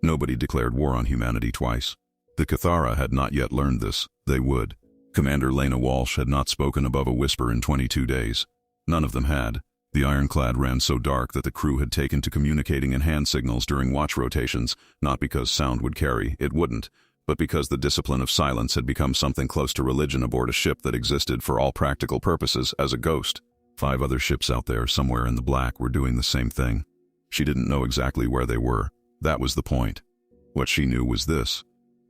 Nobody declared war on humanity twice. The Cathara had not yet learned this. They would. Commander Lena Walsh had not spoken above a whisper in 22 days. None of them had. The ironclad ran so dark that the crew had taken to communicating in hand signals during watch rotations, not because sound would carry, it wouldn't, but because the discipline of silence had become something close to religion aboard a ship that existed for all practical purposes as a ghost. 5 other ships out there, somewhere in the black, were doing the same thing. She didn't know exactly where they were. That was the point. What she knew was this.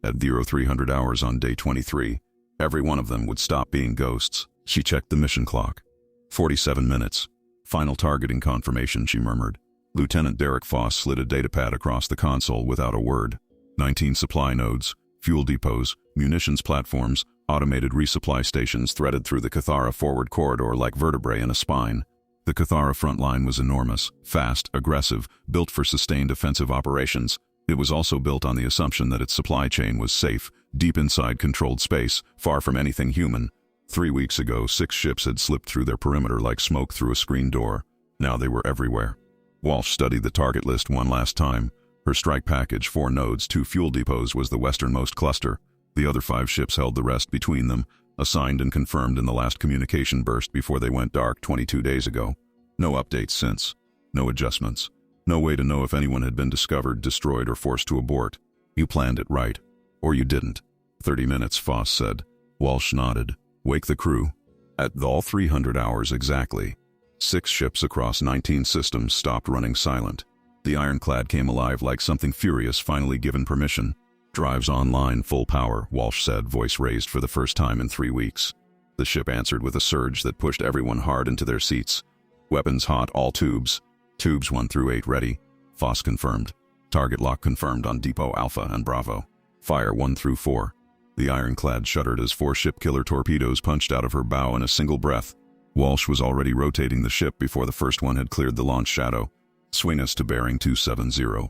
At 0300 hours on day 23, every one of them would stop being ghosts. She checked the mission clock. 47 minutes. Final targeting confirmation, she murmured. Lieutenant Derek Foss slid a datapad across the console without a word. 19 supply nodes, fuel depots, munitions platforms, automated resupply stations threaded through the Cathara forward corridor like vertebrae in a spine. The Cathara front line was enormous, fast, aggressive, built for sustained offensive operations. It was also built on the assumption that its supply chain was safe, deep inside controlled space, far from anything human. 3 weeks ago, 6 ships had slipped through their perimeter like smoke through a screen door. Now they were everywhere. Walsh studied the target list one last time. Her strike package, 4 nodes, 2 fuel depots, was the westernmost cluster. The other 5 ships held the rest between them, assigned and confirmed in the last communication burst before they went dark 22 days ago. No updates since. No adjustments. No way to know if anyone had been discovered, destroyed, or forced to abort. You planned it right. Or you didn't. 30 minutes, Foss said. Walsh nodded. Wake the crew. At all 300 hours exactly, 6 ships across 19 systems stopped running silent. The ironclad came alive like something furious finally given permission. Drives online, full power, Walsh said, voice raised for the first time in 3 weeks. The ship answered with a surge that pushed everyone hard into their seats. Weapons hot, all tubes. Tubes 1 through 8 ready. Foss confirmed. Target lock confirmed on Depot Alpha and Bravo. Fire 1 through 4. The ironclad shuddered as 4 ship killer torpedoes punched out of her bow in a single breath. Walsh was already rotating the ship before the first one had cleared the launch shadow. Swing us to bearing 270.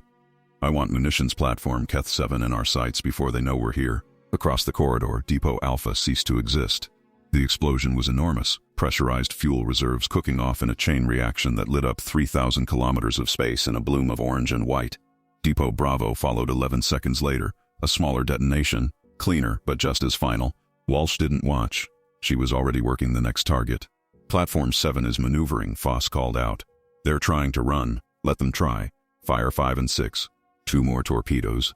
I want munitions platform Keth 7 in our sights before they know we're here. Across the corridor, Depot Alpha ceased to exist. The explosion was enormous, pressurized fuel reserves cooking off in a chain reaction that lit up 3,000 kilometers of space in a bloom of orange and white. Depot Bravo followed 11 seconds later, a smaller detonation, cleaner but just as final. Walsh didn't watch. She was already working the next target. Platform 7 is maneuvering, Foss called out. They're trying to run. Let them try. Fire 5 and 6. 2 more torpedoes.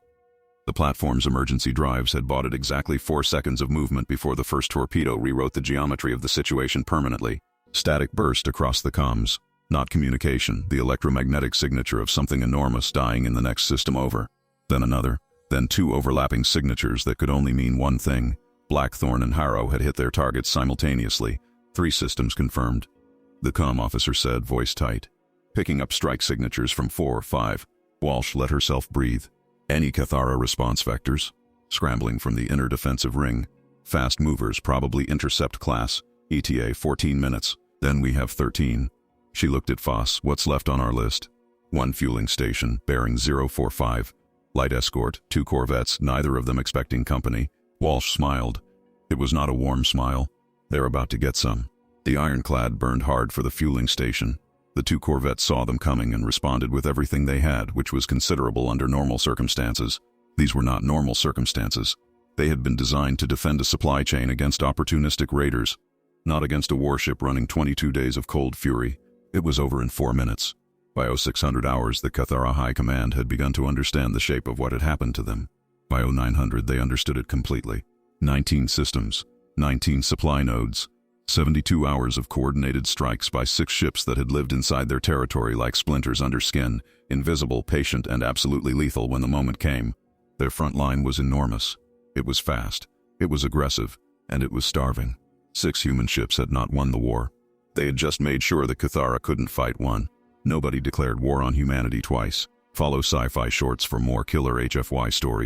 The platform's emergency drives had bought it exactly 4 seconds of movement before the first torpedo rewrote the geometry of the situation permanently. Static burst across the comms. Not communication, the electromagnetic signature of something enormous dying in the next system over. Then another. Then 2 overlapping signatures that could only mean one thing. Blackthorn and Harrow had hit their targets simultaneously. 3 systems confirmed. The comm officer said, voice tight. Picking up strike signatures from 4 or 5. Walsh let herself breathe. Any Cathara response vectors? Scrambling from the inner defensive ring. Fast movers, probably intercept class. ETA 14 minutes. Then we have 13. She looked at Foss. What's left on our list? 1 fueling station, bearing 045. Light escort, 2 corvettes, neither of them expecting company. Walsh smiled. It was not a warm smile. They're about to get some. The ironclad burned hard for the fueling station. The 2 corvettes saw them coming and responded with everything they had, which was considerable under normal circumstances. These were not normal circumstances. They had been designed to defend a supply chain against opportunistic raiders, not against a warship running 22 days of cold fury. It was over in 4 minutes. By 0600 hours, the Cathara High Command had begun to understand the shape of what had happened to them. By 0900, they understood it completely. 19 systems, 19 supply nodes, 72 hours of coordinated strikes by 6 ships that had lived inside their territory like splinters under skin, invisible, patient, and absolutely lethal when the moment came. Their front line was enormous. It was fast, it was aggressive, and it was starving. 6 human ships had not won the war. They had just made sure that Cathara couldn't fight one. Nobody declared war on humanity twice. Follow Sci-Fi Shorts for more killer HFY stories.